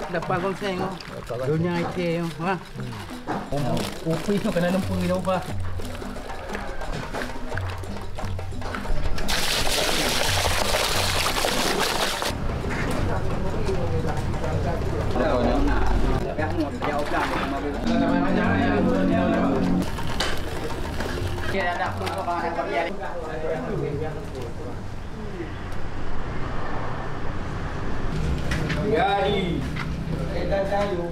Dapat konseng oh. Dunia IT oh, ha. Kopi tu kena nempung dia apa? Gari. Kita tahu.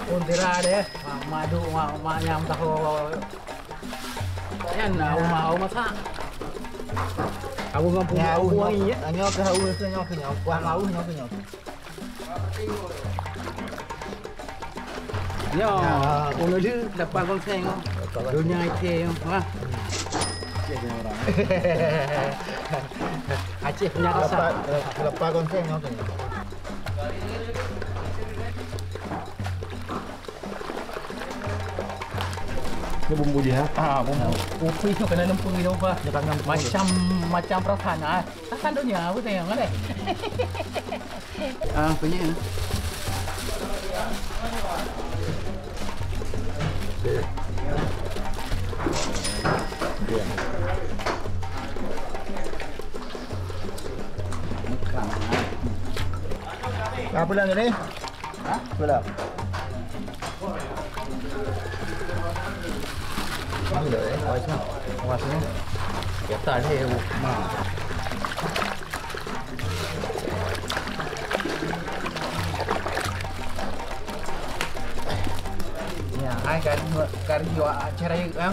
Untira deh, madu nyam tahu. Yan mau masak. Aku ngomong uang iya. Nyok ke haus nyok ke nyok. Kuah haus nyok ke nyok. Yo, unu dia dapat konseng oh. Dunia IT oh, ha. Aceh punya rasa. Dapat konseng nyok ke nyok. Ini bumbu dia. Bumbu. Kopi tu kena nempung dia apa? Macam perasaan ah. Akan dunia apa tu yang ada? Punya. Apa lang ni? Hah? Wala. Ini dah Awas ni. Kita ni ya, hai kan jual acara itu kan?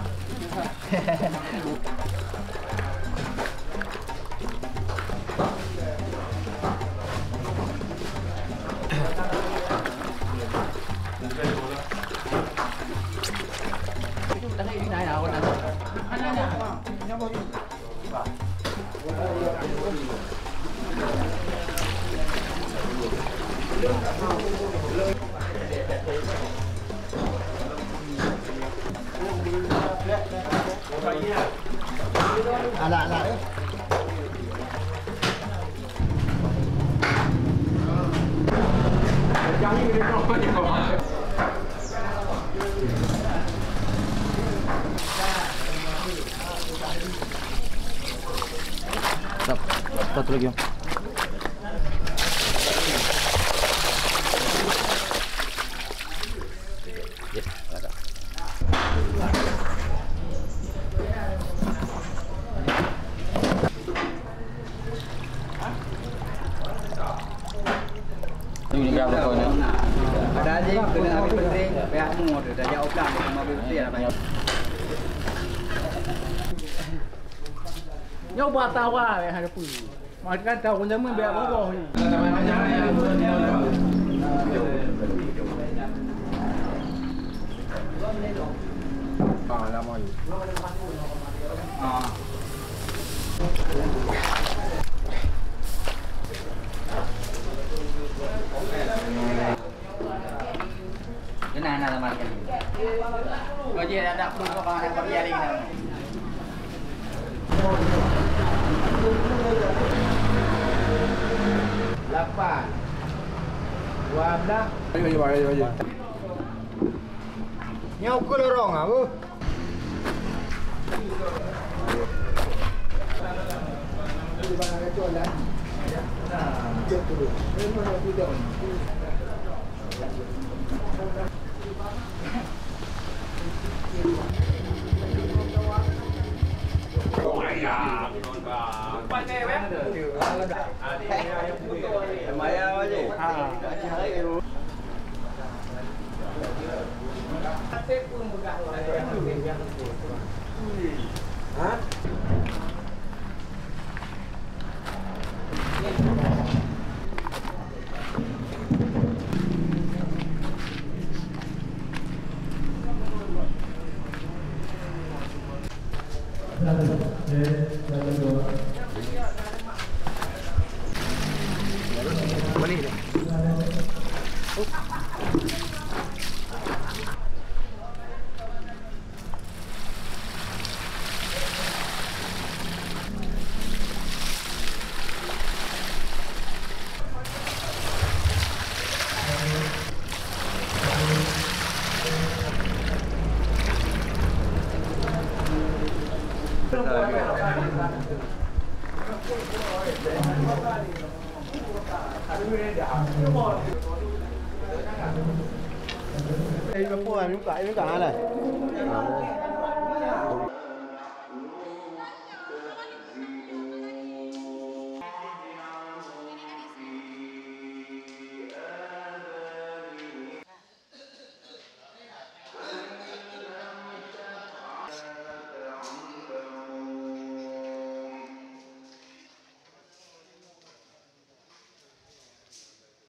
Anak-anak ni. Satu lagi. Yes, ada. Ini berapa kau ni? Ada aja kena habis penting. Pihak mu dah jauh kan sama betul lah banyak. Nyoba tawa ada pun. Makan tahu zaman biar bawah ni. Lama ni. Kenapa nak makan? Kau je ada pun kau ada kerja lagi nak. Lapan, 12. Baju. Nyau ke lorong aku. Hah? Balik deh. Đây, nó mua miếng cải này.